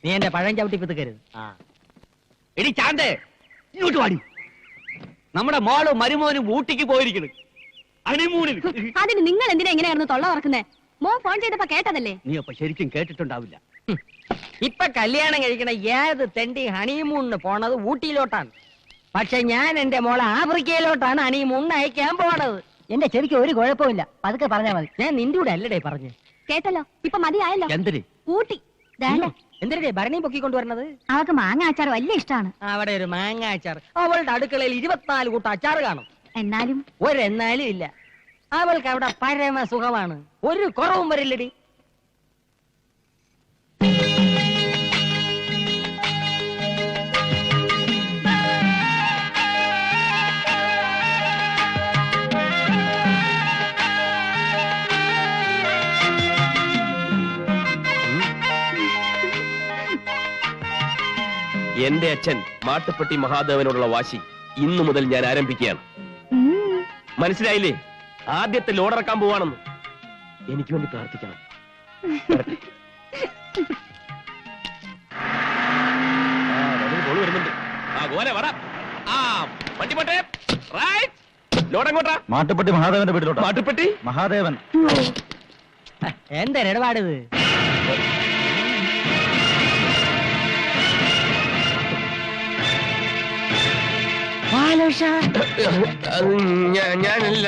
നീ എന്റെ പഴം ചവിട്ടി പിതുക്കരുത്. എടി ചാന്തേ, ഇങ്ങോട്ട് വാടി. നമ്മുടെ മോളും മരുമോനും ഊട്ടിക്ക് പോയിരിക്കുന്നു, ഹണിമൂണിൽ. അതിന് നിങ്ങൾ എന്തിനാ എങ്ങനെയായിരുന്നു തൊള്ള പറക്കുന്നേ? മോൻ ഫോൺ ചെയ്തപ്പോ കേട്ടതല്ലേ? നീ അപ്പൊ ശരിക്കും കേട്ടിട്ടുണ്ടാവില്ല. ഇപ്പൊ കല്യാണം കഴിക്കണ ഏത് തെണ്ടി ഹണിമൂണിന് പോണത് ഊട്ടിയിലോട്ടാണ്. പക്ഷെ ഞാൻ എന്റെ മോളെ ആഫ്രിക്കയിലോട്ടാണ് ഹണിമൂണിന് അയക്കാൻ പോണത്. എന്റെ ചെവിക്ക് ഒരു കുഴപ്പമില്ല, പതുക്കെ പറഞ്ഞാൽ മതി. ഞാൻ നിന്റെ കൂടെ അല്ലടേ പറഞ്ഞു. കേട്ടല്ലോ, ഇപ്പൊ മതിയായല്ലോ. എന്തിന്? ഊട്ടി. എന്തിനേ ഭരണി പൊക്കിക്കൊണ്ടുവരണത്? അവൾക്ക് മാങ്ങ അച്ചാർ വലിയ ഇഷ്ടമാണ്. അവിടെ ഒരു മാങ്ങ അച്ചാർ. അവളുടെ അടുക്കളയിൽ 24 കൂട്ടം അച്ചാർ കാണും. എന്നാലും ഒരെന്നാലും ഇല്ല. അവൾക്ക് അവിടെ പരമ സുഖമാണ്, ഒരു കുറവും വരില്ലടി. എന്റെ അച്ഛൻ മാട്ടുപ്പെട്ടി മഹാദേവനോടുള്ള വാശി ഇന്നു മുതൽ ഞാൻ ആരംഭിക്കുകയാണ്. മനസ്സിലായില്ലേ? ആദ്യത്തെ ലോഡിറക്കാൻ പോവാണെന്ന്. എനിക്ക് വേണ്ടി പ്രാർത്ഥിക്കണം. വരുന്നുണ്ട്. ലോഡെങ്ങോട്ടാ? മാട്ടുപ്പെട്ടി മഹാദേവന്റെ വീട്ടിലോട്ട്. മാട്ടുപ്പെട്ടി മഹാദേവൻ. എന്താ ഇടപാടിത്? ഞാനല്ല.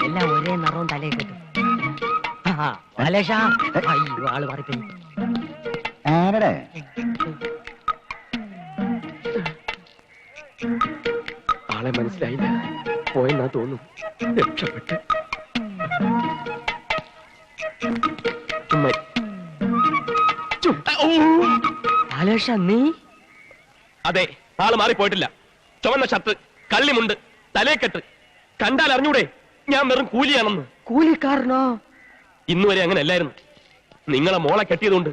എല്ലാം ഒരേ നിറവും തലയിൽ കിട്ടും. ബാലേഷാ, അയ്യോ ആള് മാറിപ്പോയി. ആരുടെ? ആളെ മനസ്സിലായില്ല, പോയെന്നാ തോന്നും. രക്ഷപ്പെട്ട് ബാലേഷ, നീ? അതെ, ആള് മാറിപ്പോയിട്ടില്ല. ചുവന്ന ഷർട്ട്, കള്ളിമുണ്ട്, തലേക്കെട്ട്. കണ്ടാൽ അറിഞ്ഞൂടെ ഞാൻ വെറും കൂലിയാണെന്ന്. കൂലിക്കാരനോ? ഇന്നുവരെ അങ്ങനെ അല്ലായിരുന്നു. നിങ്ങളെ മോളെ കെട്ടിയതുകൊണ്ട്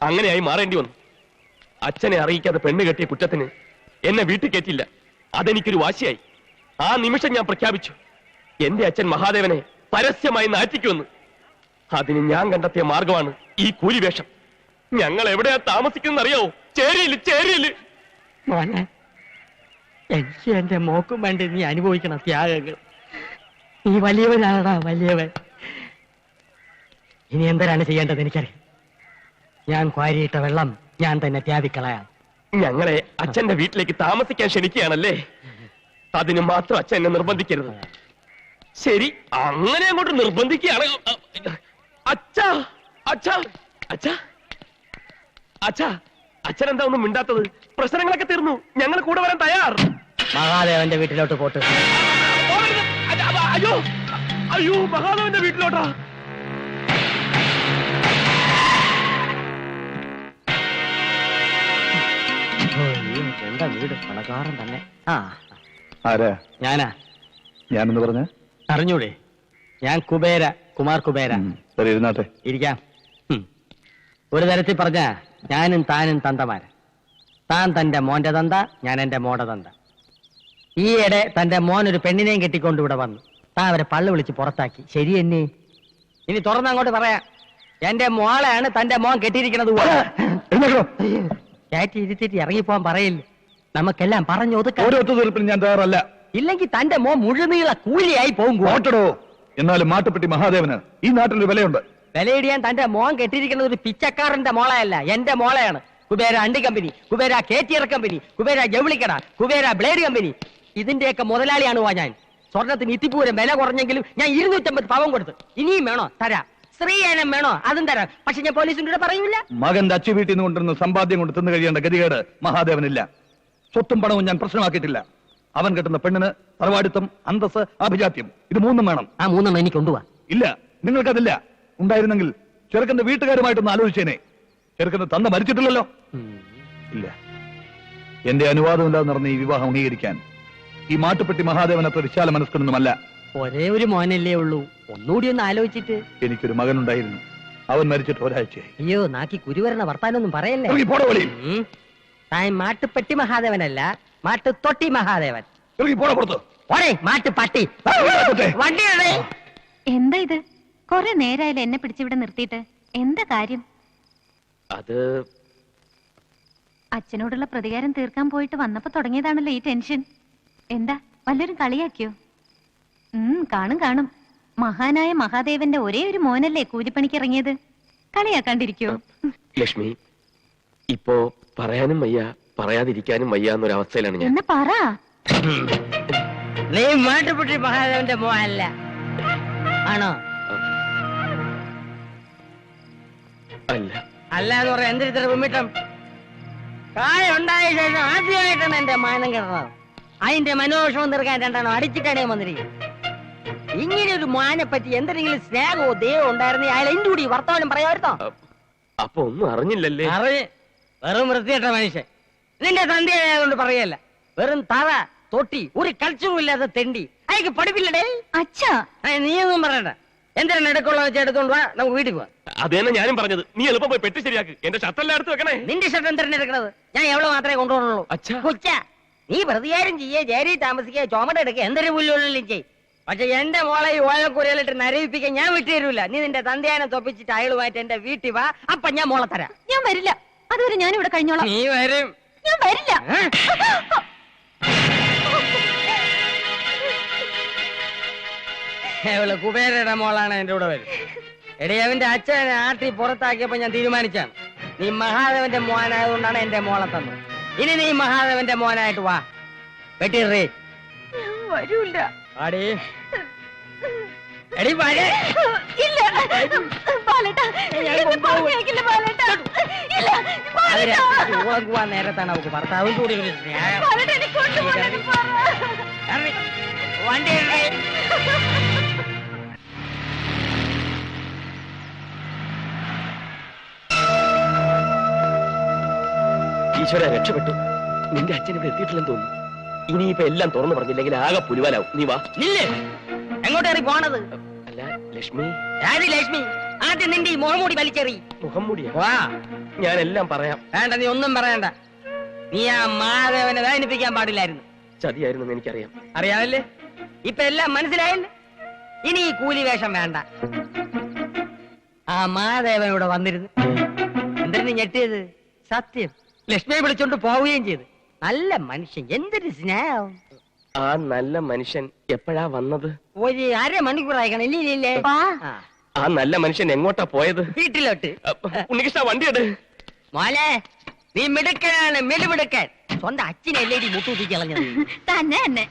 അങ്ങനെയായി മാറേണ്ടി വന്നു. അച്ഛനെ അറിയിക്കാതെ പെണ്ണ് കെട്ടിയ കുറ്റത്തിന് എന്നെ വീട്ടിൽ കയറ്റില്ല. അതെനിക്കൊരു വാശിയായി. ആ നിമിഷം ഞാൻ പ്രഖ്യാപിച്ചു, എന്റെ അച്ഛൻ മഹാദേവനെ പരസ്യമായി നാറ്റിക്കുമെന്ന്. അതിന് ഞാൻ കണ്ടെത്തിയ മാർഗമാണ് ഈ കൂലിവേഷം. ഞങ്ങൾ എവിടെയാ താമസിക്കുന്നത് അറിയാവോ? ചേരിയില്, ചേരിയില്. മോനെ, എനിക്ക് എന്റെ മോക്കും വേണ്ടി നീ അനുഭവിക്കണം ത്യാഗങ്ങൾ. നീ വലിയവനാടാ, വലിയവൻ. ഇനി എന്തിനാണ് ചെയ്യേണ്ടത് എനിക്കറിയാം. ഞാൻ ക്വാരിയിട്ട വെള്ളം ഞാൻ തന്നെ ത്യാഗിക്കളയാം. ഞങ്ങളെ അച്ഛന്റെ വീട്ടിലേക്ക് താമസിക്കാൻ ക്ഷണിക്കുകയാണല്ലേ? അതിന് മാത്രം അച്ഛൻ എന്നെ നിർബന്ധിക്കരുത്. ശരി, അങ്ങനെ അങ്ങോട്ട് നിർബന്ധിക്കുകയാണ്. അച്ഛാ, അച്ഛാ, അച്ഛാ, അച്ഛാ, അച്ഛൻ എന്താ ഒന്നും മിണ്ടാത്തത്? പ്രശ്നങ്ങളൊക്കെ തീർന്നു, ഞങ്ങൾ കൂടെ വരാൻ തയ്യാർ. മഹാദേവന്റെ വീട്ടിലോട്ട് പോട്ട്. അയ്യോ, അയ്യോ, മഹാദേവന്റെ വീട്ടിലോട്ടാ? എന്റെ വീട് പണക്കാരൻ തന്നെ. ആരാ? ഞാനാ. ഞാനെന്ന് പറഞ്ഞ അറിഞ്ഞൂടെ? ഞാൻ കുബേര, കുമാർ കുബേര. ശരി, ഇരുന്നാട്ടെ. ഇരിക്കാം. ഒരു തരത്തിൽ പറഞ്ഞ ഞാനും താനും തന്തമാര്. താൻ തന്റെ മോന്റെ തന്ത, ഞാൻ എന്റെ മോടെ തന്ത. ഈയിടെ തന്റെ മോൻ ഒരു പെണ്ണിനെയും കെട്ടിക്കൊണ്ട് ഇവിടെ വന്നു. താൻ അവരെ പള്ളു വിളിച്ച് പുറത്താക്കി. ശരി എന്നെ. ഇനി തുറന്നങ്ങോട്ട് പറയാം, എന്റെ മോളെയാണ് തന്റെ മോൻ കെട്ടിയിരിക്കണത്. കയറ്റി ഇരുത്തിട്ട് ഇറങ്ങിപ്പോവാൻ പറയില്ല. നമുക്കെല്ലാം പറഞ്ഞു ഒതുക്കാം. ഞാൻ തയ്യാറല്ല. ഇല്ലെങ്കിൽ തന്റെ മോൻ മുഴുനീള കൂലിയായി പോകും. ഓട്ടടോ. എന്നാലും മാട്ടുപ്പെട്ടി മഹാദേവന് ഈ നാട്ടിലൊരു വിലയുണ്ട്. വിലയിടിയാൻ തന്റെ മോൻ കെട്ടിയിരിക്കുന്നത് ഒരു പിച്ചക്കാരന്റെ മോളയല്ല, എന്റെ മോളയാണ്. കുബേര അണ്ടി കമ്പനി, കുബേര കേറ്റിയർ കമ്പനി, കുബേര ജൗളിക്കട, കുബേര ബ്ലേഡ് കമ്പനി, ഇതിന്റെയൊക്കെ മുതലാളിയാണ് ഞാൻ. സ്വർണത്തിന് ഇത്തിപ്പൂരം വില കുറഞ്ഞെങ്കിലും ഞാൻ 250 പവൻ കൊടുത്തു. ഇനിയും വേണോ തരാം. സ്ത്രീയനം വേണോ അതും തരാം. പക്ഷെ ഞാൻ പോലീസിന്റെ പറയൂല. മകന്റെ അച്ചു വീട്ടിൽ നിന്ന് കൊണ്ടിരുന്ന സമ്പാദ്യം കൊണ്ട് തിന്നു കഴിയേണ്ട ഗതികേട് മഹാദേവനില്ല. സ്വത്തും പണവും ഞാൻ പ്രശ്നമാക്കിയിട്ടില്ല. അവൻ കെട്ടുന്ന പെണ്ണിന് തറവാടിത്തം, അന്തസ്, അഭിജാത്യം, ഇത് മൂന്നും വേണം. ആ മൂന്നെണ്ണം എനിക്ക് കൊണ്ടുപോവാ. ഇല്ല, നിങ്ങൾക്കതില്ല. ഉണ്ടായിരുന്നെങ്കിൽ ചെറുക്കന്റെ വീട്ടുകാരുമായിട്ടൊന്ന് ആലോചിച്ചേനെ. ചെറുക്കന്റെ തന്ത മരിച്ചിട്ടില്ലല്ലോ. ഇല്ല, എന്റെ അനുവാദമില്ലാതെ നടന്ന ഈ വിവാഹം അംഗീകരിക്കാൻ ഈ മാട്ടുപ്പെട്ടി മഹാദേവൻ അത്ര വിശാല മനസ്കനൊന്നുമല്ല. ഒരേ ഒരു മോനല്ലേ ഉള്ളൂ. ഒന്നുകൂടി ഒന്ന് ആലോചിച്ചിട്ട്. എനിക്കൊരു മകനുണ്ടായിരുന്നു. അവൻ മരിച്ചിട്ട് ഒരാഴ്ചയായി. അയ്യോ നാക്കി കുരുവരണ വർത്താനൊന്നും പറയല്ലേ. ഇറങ്ങി പോട വെളിയിൽ. താൻ മാട്ടുപ്പെട്ടി മഹാദേവനല്ല, മാട്ടുതൊട്ടി മഹാദേവൻ. ഇറങ്ങി പോട പുറത്ത്. ഓടേ മാട്ടുപട്ടി. വണ്ടി എന്താ ഇത്? കൊറേ നേരായാലും എന്നെ പിടിച്ചിവിടെ നിർത്തിയിട്ട് എന്താ കാര്യം? അത് അച്ഛനോടുള്ള പ്രതികാരം തീർക്കാൻ പോയിട്ട് വന്നപ്പോ തുടങ്ങിയതാണല്ലോ ഈ ടെൻഷൻ. എന്താ വല്ലൊരു കളിയാക്കിയോ? കാണും കാണും. മഹാനായ മഹാദേവന്റെ ഒരേ ഒരു മോനല്ലേ കൂലിപ്പണിക്ക് ഇറങ്ങിയത്. കളിയാക്കാണ്ടിരിക്കോ? ലക്ഷ്മി, ഇപ്പോ പറയാനും വയ്യ പറയാതിരിക്കാനും വയ്യ എന്നൊരവസ്ഥയിലാണ് ഞാൻ. എന്നാ പറ. നീ മാട്ടുപ്പെട്ടി മഹാദേവന്റെ മോനല്ല ആണോ? അല്ല. അല്ല എന്ന് പറയാൻ എന്തിരിത്ര കുമ്മിട്ടം? കായ ഉണ്ടായ ശേഷം ആദ്യമായിട്ടാണ് എന്റെ മാനം കിടന്നത്. അതിന്റെ മനോഷവും തീർക്കാൻ രണ്ടാണോ അടിച്ചിട്ടാണ് വന്നിരിക്കുന്നത്. ഇങ്ങനെ ഒരു മാനെ പറ്റി എന്തെങ്കിലും സ്നേഹമോ ദൈവം ഉണ്ടായിരുന്നു അയാൾ എന്റെ കൂടി വർത്തമാനം പറയാമായിരുന്നോ? അപ്പൊ ഒന്നും അറിഞ്ഞില്ലല്ലേ? അറിഞ്ഞ് വെറും വൃത്തികെട്ട മനുഷ്യൻ. നിന്റെ തന്റെയായതുകൊണ്ട് പറയല്ല. വെറും തറ തൊട്ടി ഒരു കൾച്ചറും ഇല്ലാത്ത തെണ്ടി. അയക്ക് പഠിപ്പില്ലടേ. അച്ഛാ നീയൊന്നും പറയണ്ട. എന്തിനാണ് എടുക്കുള്ള വെച്ച് എടുത്തോണ്ട് വാ, നമുക്ക് വീട്ടിൽ പോവാം. അത് തന്നെ ഞാനും പറഞ്ഞത്. നീ എളുപ്പം പോയി പെട്ടി ശരിയാക്ക്. എന്റെ ഷർട്ടെല്ലാം എടുത്ത് വെക്കണേ. നിന്റെ ഷർട്ട് എന്തിനാണ് എടുക്കണത്? ഞാൻ എവിടെ മാത്രമേ കൊണ്ടുപോകുള്ളൂ. അച്ഛാ. കൊച്ച നീ പ്രതികാരം ചെയ്യേ, ജേരി താമസിക്കുക, ചുമട് എടുക്കുക, എന്തൊരു പുല്ലുള്ളിലും ചെയ്. പക്ഷെ എന്റെ മോളെ ഈ ഓലക്കുരയിലിട്ട് നരവിപ്പിക്കാൻ ഞാൻ വിട്ടുതരൂല. നീ നിന്റെ തന്തയാനെ തൊപ്പിച്ചിട്ട് അയളുമായിട്ട് എന്റെ വീട്ടിൽ വാ. അപ്പൊ ഞാൻ മോളെ തരാം. ഞാൻ വരില്ല. അതുവരെ ഞാനിവിടെ കഴിഞ്ഞോളാം. നീ വരും. ഞാൻ വരില്ല. അവള് കുബേരയുടെ മോളാണ് എന്റെ കൂടെ വരും. എടി അവന്റെ അച്ഛനെ ആട്ടി പുറത്താക്കിയപ്പോ ഞാൻ തീരുമാനിച്ചാണ് നീ മഹാദേവന്റെ മോനായതുകൊണ്ടാണ് എന്റെ മോളെ തന്നത്. ഇനി നീ മഹാദേവന്റെ മോനായിട്ട് വാ. വെട്ടിറേ വരൂല്ല. ആടി എടി വരെ. ഇല്ല ബാലേട്ടാ, എന്നെ പറഞ്ഞയക്കില്ല ബാലേട്ടാ. ഇല്ല ബാലേട്ടാ. പോവാൻ നേരത്താണ് അവക്ക് ഭർത്താവും കൂടി ഒരു സ്നേഹം. ബാലേട്ടാ, എന്നെ കൊണ്ടുപോകണം പറ. ഇറങ്ങ്. വണ്ടി ഇറങ്ങ്. ഈശ്വര രക്ഷപ്പെട്ടു. നിന്റെ അച്ഛൻ ഇവിടെ എത്തിയിട്ടില്ലെന്ന് തോന്നുന്നു. ഇനിയിപ്പോ എല്ലാം തുറന്നു പറഞ്ഞില്ലെങ്കിൽ ആകെ പുലിവാലാവും. നീ വാ. നില്ലേ എങ്ങോട്ടേറി പോണത്? അല്ല ലക്ഷ്മി. ആദ്യ ലക്ഷ്മി ആദ്യം നിന്റെ ഈ മുഖംമൂടി വലിച്ചെറി. മുഖം മൂടിയാ? വാ. ഞാൻ എല്ലാം പറയാം. വേണ്ട, നീ ഒന്നും പറയണ്ട. നീ ആ മഹാദേവനെ വേദനിപ്പിക്കാൻ പാടില്ലായിരുന്നു. ചതിയായിരുന്നു എനിക്കറിയാം. അറിയാമല്ലേ? ഇപ്പൊ എല്ലാം മനസ്സിലായല്ലേ? ഇനി ഈ കൂലി വേഷം വേണ്ട. ആ മഹാദേവൻ ഇവിടെ വന്നിരുന്നു. എന്തിനു ഞെട്ടിയത്? സത്യം ലക്ഷ്മിയെ വിളിച്ചോണ്ട് പോവുകയും ചെയ്തു. നല്ല മനുഷ്യൻ, എന്തൊരു സ്നേഹം. ആ നല്ല മനുഷ്യൻ എപ്പോഴാ വന്നത്? ഒരു അരമണിക്കൂറായി ഇല്ലേ? ആ നല്ല മനുഷ്യൻ എങ്ങോട്ടാ പോയത്? വീട്ടിലോട്ട്. ഉണ്ണികൃഷ്ണ വണ്ടി എടു. മോനെ നീ മിടുക്കനാണ്, മിടുമിടുക്കൻ. സ്വന്തം അച്ഛനല്ലേ മുട്ടൂത്തി കളഞ്ഞത്. തന്നെ തന്നെ